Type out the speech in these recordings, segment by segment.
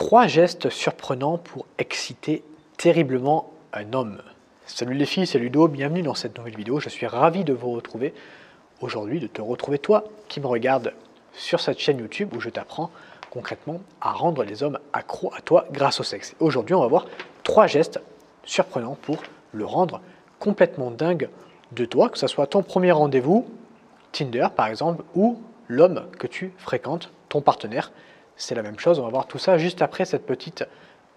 3 gestes surprenants pour exciter terriblement un homme. Salut les filles, c'est Ludo, bienvenue dans cette nouvelle vidéo. Je suis ravi de vous retrouver aujourd'hui, de te retrouver toi qui me regarde sur cette chaîne YouTube où je t'apprends concrètement à rendre les hommes accros à toi grâce au sexe. Aujourd'hui, on va voir 3 gestes surprenants pour le rendre complètement dingue de toi, que ce soit ton premier rendez-vous, Tinder par exemple, ou l'homme que tu fréquentes, ton partenaire. C'est la même chose, on va voir tout ça juste après cette petite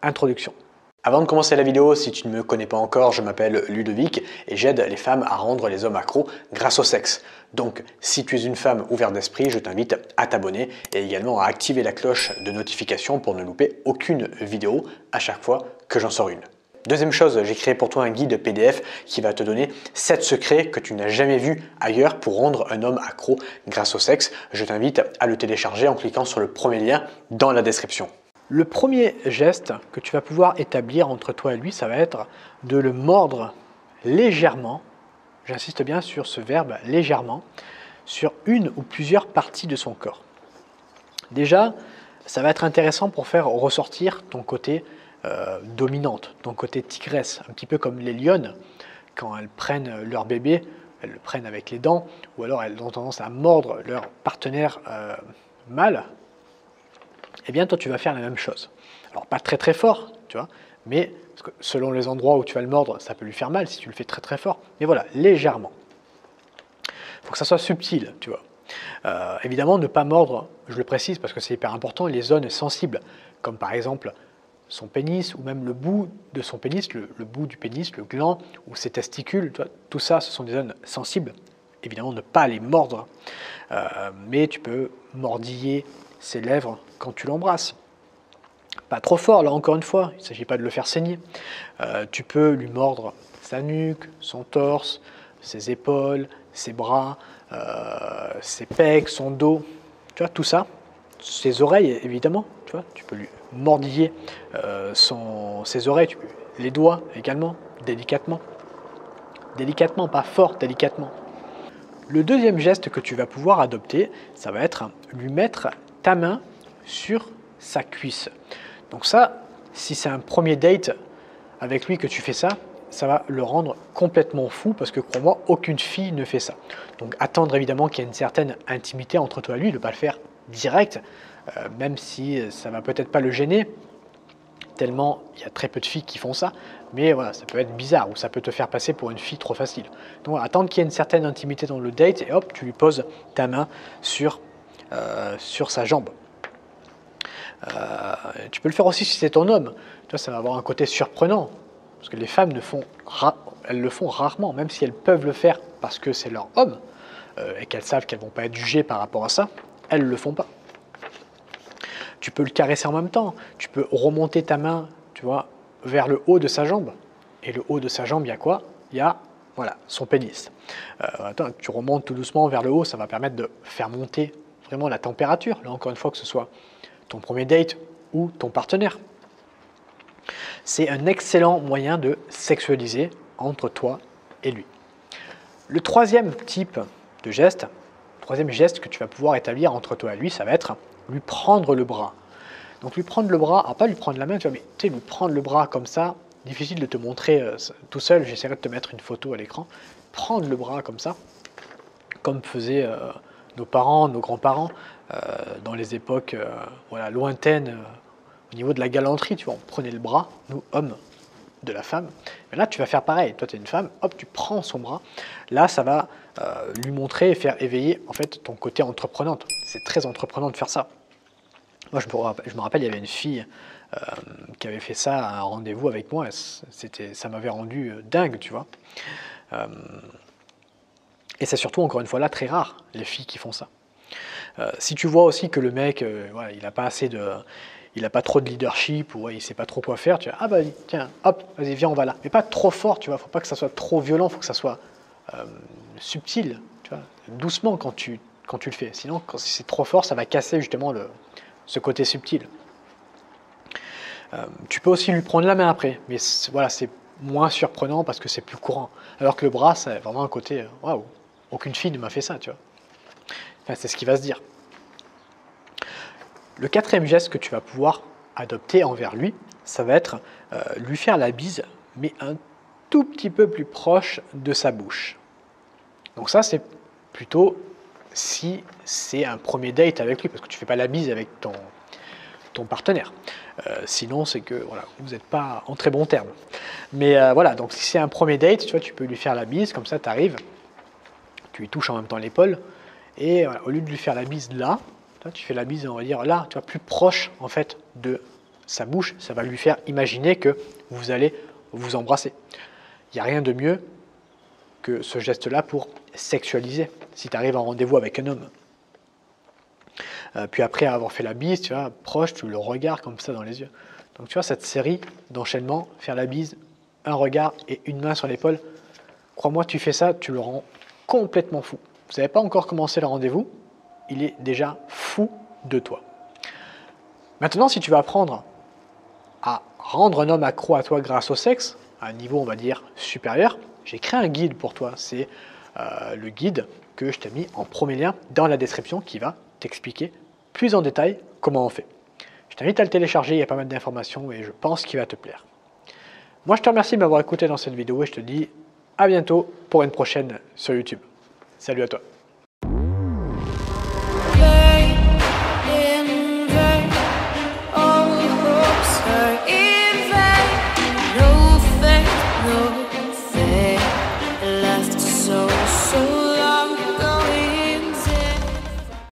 introduction. Avant de commencer la vidéo, si tu ne me connais pas encore, je m'appelle Ludovic et j'aide les femmes à rendre les hommes accros grâce au sexe. Donc, si tu es une femme ouverte d'esprit, je t'invite à t'abonner et également à activer la cloche de notification pour ne louper aucune vidéo à chaque fois que j'en sors une. Deuxième chose, j'ai créé pour toi un guide PDF qui va te donner 7 secrets que tu n'as jamais vus ailleurs pour rendre un homme accro grâce au sexe. Je t'invite à le télécharger en cliquant sur le premier lien dans la description. Le premier geste que tu vas pouvoir établir entre toi et lui, ça va être de le mordre légèrement, j'insiste bien sur ce verbe légèrement, sur une ou plusieurs parties de son corps. Déjà, ça va être intéressant pour faire ressortir ton côté dominante, ton côté tigresse, un petit peu comme les lionnes, quand elles prennent leur bébé, elles le prennent avec les dents, ou alors elles ont tendance à mordre leur partenaire mâle. Eh bien, toi, tu vas faire la même chose. Alors, pas très très fort, tu vois, mais parce que selon les endroits où tu vas le mordre, ça peut lui faire mal si tu le fais très très fort. Mais voilà, légèrement. Il faut que ça soit subtil, tu vois. Évidemment, ne pas mordre, je le précise parce que c'est hyper important, les zones sensibles, comme par exemple son pénis ou même le bout de son pénis, le bout du pénis, le gland ou ses testicules, tu vois, tout ça, ce sont des zones sensibles. Évidemment, ne pas les mordre, mais tu peux mordiller ses lèvres quand tu l'embrasses. Pas trop fort, là encore une fois, il ne s'agit pas de le faire saigner. Tu peux lui mordre sa nuque, son torse, ses épaules, ses bras, ses pecs, son dos, tu vois, tout ça. Ses oreilles, évidemment, tu vois, tu peux lui mordiller ses oreilles, les doigts également, délicatement. Délicatement, pas fort, délicatement. Le deuxième geste que tu vas pouvoir adopter, ça va être lui mettre ta main sur sa cuisse. Donc ça, si c'est un premier date avec lui que tu fais ça, ça va le rendre complètement fou parce que crois-moi, aucune fille ne fait ça. Donc attendre évidemment qu'il y ait une certaine intimité entre toi et lui, ne pas le faire direct, même si ça va peut-être pas le gêner, tellement il y a très peu de filles qui font ça, mais voilà, ça peut être bizarre ou ça peut te faire passer pour une fille trop facile. Donc attendre qu'il y ait une certaine intimité dans le date et hop, tu lui poses ta main sur sa jambe. Tu peux le faire aussi si c'est ton homme. Tu vois, ça va avoir un côté surprenant parce que les femmes elles le font rarement, même si elles peuvent le faire parce que c'est leur homme et qu'elles savent qu'elles ne vont pas être jugées par rapport à ça, elles ne le font pas. Tu peux le caresser en même temps. Tu peux remonter ta main, tu vois, vers le haut de sa jambe. Et le haut de sa jambe, il y a quoi? Il y a voilà, son pénis. Attends, tu remontes tout doucement vers le haut, ça va permettre de faire monter vraiment la température. Là, encore une fois, que ce soit ton premier date ou ton partenaire. C'est un excellent moyen de sexualiser entre toi et lui. Le troisième type de geste, le troisième geste que tu vas pouvoir établir entre toi et lui, ça va être lui prendre le bras. Donc lui prendre le bras, pas lui prendre la main, tu vois, mais tu sais, lui prendre le bras comme ça, difficile de te montrer tout seul, j'essaierai de te mettre une photo à l'écran. Prendre le bras comme ça, comme faisaient nos parents, nos grands-parents, dans les époques voilà, lointaines, au niveau de la galanterie, tu vois, on prenait le bras, nous, hommes, de la femme. Mais là, tu vas faire pareil. Toi, tu es une femme, hop, tu prends son bras. Là, ça va lui montrer et faire éveiller en fait ton côté entreprenante. C'est très entreprenant de faire ça. Moi, je me rappelle, il y avait une fille qui avait fait ça à un rendez-vous avec moi. Ça m'avait rendu dingue, tu vois. Et c'est surtout, encore une fois, là, très rare, les filles qui font ça. Si tu vois aussi que le mec, voilà, il n'a pas assez de... Il n'a pas trop de leadership ou il ne sait pas trop quoi faire, tu vas, ah bah tiens, hop, vas-y, viens, on va là. Mais pas trop fort, tu vois, il ne faut pas que ça soit trop violent, il faut que ça soit subtil, tu vois, doucement quand tu le fais. Sinon, si c'est trop fort, ça va casser justement ce côté subtil. Tu peux aussi lui prendre la main après, mais voilà, c'est moins surprenant parce que c'est plus courant. Alors que le bras, c'est vraiment un côté, waouh, aucune fille ne m'a fait ça, tu vois. Enfin, c'est ce qui va se dire. Le quatrième geste que tu vas pouvoir adopter envers lui, ça va être lui faire la bise, mais un tout petit peu plus proche de sa bouche. Donc ça, c'est plutôt si c'est un premier date avec lui, parce que tu ne fais pas la bise avec ton partenaire. Sinon, c'est que voilà, vous n'êtes pas en très bons termes. Mais voilà, donc si c'est un premier date, tu vois, tu peux lui faire la bise, comme ça, tu arrives, tu lui touches en même temps l'épaule, et voilà, au lieu de lui faire la bise là, tu fais la bise, on va dire là, tu vois, plus proche en fait de sa bouche, ça va lui faire imaginer que vous allez vous embrasser. Il n'y a rien de mieux que ce geste-là pour sexualiser, si tu arrives en rendez-vous avec un homme. Puis après avoir fait la bise, tu vois, proche, tu le regardes comme ça dans les yeux. Donc tu vois, cette série d'enchaînements, faire la bise, un regard et une main sur l'épaule, crois-moi, tu fais ça, tu le rends complètement fou. Vous n'avez pas encore commencé le rendez-vous, il est déjà fou de toi. Maintenant, si tu veux apprendre à rendre un homme accro à toi grâce au sexe, à un niveau, on va dire, supérieur, j'ai créé un guide pour toi. C'est le guide que je t'ai mis en premier lien dans la description qui va t'expliquer plus en détail comment on fait. Je t'invite à le télécharger, il y a pas mal d'informations et je pense qu'il va te plaire. Moi, je te remercie de m'avoir écouté dans cette vidéo et je te dis à bientôt pour une prochaine sur YouTube. Salut à toi.